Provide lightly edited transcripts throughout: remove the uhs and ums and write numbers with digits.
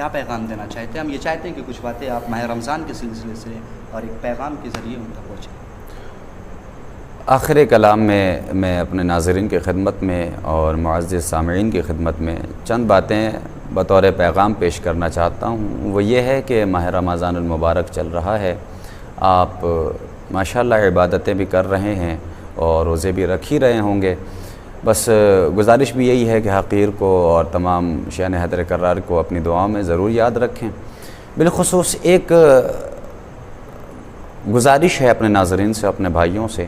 کیا پیغام دینا چاہتے ہیں؟ ہم یہ چاہتے ہیں کہ کچھ باتیں آپ ماہ رمضان کے سلسلے سے اور ایک پیغام کے ذریعے ان تک پہنچیں۔ آخر کلام میں اپنے ناظرین کی خدمت میں اور معزز سامعین کی خدمت میں چند باتیں بطور پیغام پیش کرنا چاہتا ہوں۔ وہ یہ ہے کہ ماہ رمضان المبارک چل رہا ہے، آپ ماشاءاللہ عبادتیں بھی کر رہے ہیں اور روزے بھی رکھ ہی رہے ہوں گے۔ بس گزارش بھی یہی ہے کہ حقیر کو اور تمام شان حیدر کرار کو اپنی دعاؤں میں ضرور یاد رکھیں۔ بالخصوص ایک گزارش ہے اپنے ناظرین سے، اپنے بھائیوں سے۔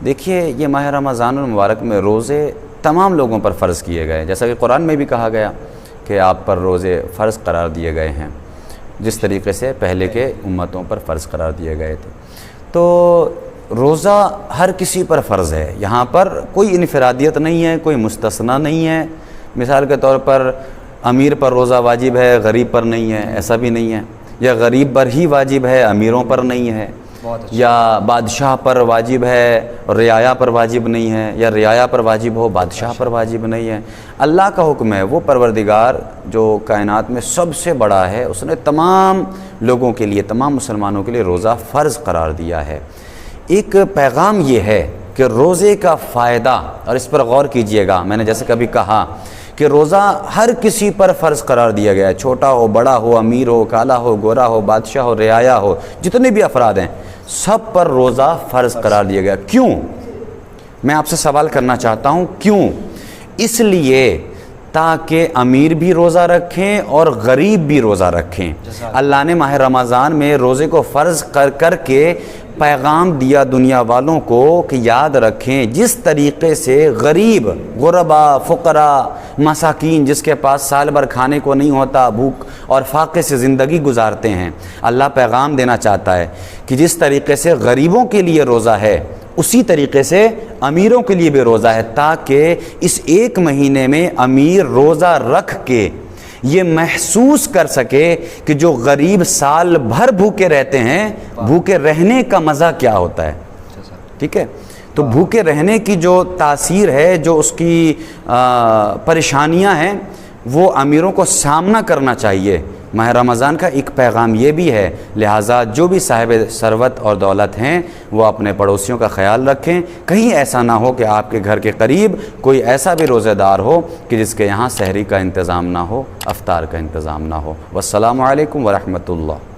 دیکھیے، یہ ماہ رمضان المبارک میں روزے تمام لوگوں پر فرض کیے گئے، جیسا کہ قرآن میں بھی کہا گیا کہ آپ پر روزے فرض قرار دیے گئے ہیں، جس طریقے سے پہلے کے امتوں پر فرض قرار دیے گئے تھے۔ تو روزہ ہر کسی پر فرض ہے، یہاں پر کوئی انفرادیت نہیں ہے، کوئی مستثنیٰ نہیں ہے۔ مثال کے طور پر امیر پر روزہ واجب ہے، غریب پر نہیں ہے، ایسا بھی نہیں ہے، یا غریب پر ہی واجب ہے، امیروں پر نہیں ہے، یا بادشاہ پر واجب ہے اور رعایا پر واجب نہیں ہے، یا رعایا پر واجب ہو بادشاہ پر واجب نہیں ہے۔ اللہ کا حکم ہے، وہ پروردگار جو کائنات میں سب سے بڑا ہے، اس نے تمام لوگوں کے لیے، تمام مسلمانوں کے لیے روزہ فرض قرار دیا ہے۔ ایک پیغام یہ ہے کہ روزے کا فائدہ، اور اس پر غور کیجئے گا، میں نے جیسے کبھی کہا کہ روزہ ہر کسی پر فرض قرار دیا گیا ہے، چھوٹا ہو، بڑا ہو، امیر ہو، کالا ہو، گورا ہو، بادشاہ ہو، رعایا ہو، جتنے بھی افراد ہیں سب پر روزہ فرض قرار دیا گیا۔ کیوں؟ میں آپ سے سوال کرنا چاہتا ہوں، کیوں؟ اس لیے تاکہ امیر بھی روزہ رکھیں اور غریب بھی روزہ رکھیں۔ اللہ نے ماہ رمضان میں روزے کو فرض کر کے پیغام دیا دنیا والوں کو کہ یاد رکھیں، جس طریقے سے غریب، غربا، فقراء، مساکین جس کے پاس سال بھر کھانے کو نہیں ہوتا، بھوک اور فاقے سے زندگی گزارتے ہیں، اللہ پیغام دینا چاہتا ہے کہ جس طریقے سے غریبوں کے لیے روزہ ہے اسی طریقے سے امیروں کے لیے بھی روزہ ہے، تاکہ اس ایک مہینے میں امیر روزہ رکھ کے یہ محسوس کر سکے کہ جو غریب سال بھر بھوکے رہتے ہیں، بھوکے رہنے کا مزہ کیا ہوتا ہے۔ ٹھیک ہے؟ تو بھوکے رہنے کی جو تاثیر ہے، جو اس کی پریشانیاں ہیں، وہ امیروں کو سامنا کرنا چاہیے۔ ماہ رمضان کا ایک پیغام یہ بھی ہے، لہٰذا جو بھی صاحب ثروت اور دولت ہیں وہ اپنے پڑوسیوں کا خیال رکھیں، کہیں ایسا نہ ہو کہ آپ کے گھر کے قریب کوئی ایسا بھی روزہ دار ہو کہ جس کے یہاں سحری کا انتظام نہ ہو، افطار کا انتظام نہ ہو۔ والسلام علیکم ورحمۃ اللہ۔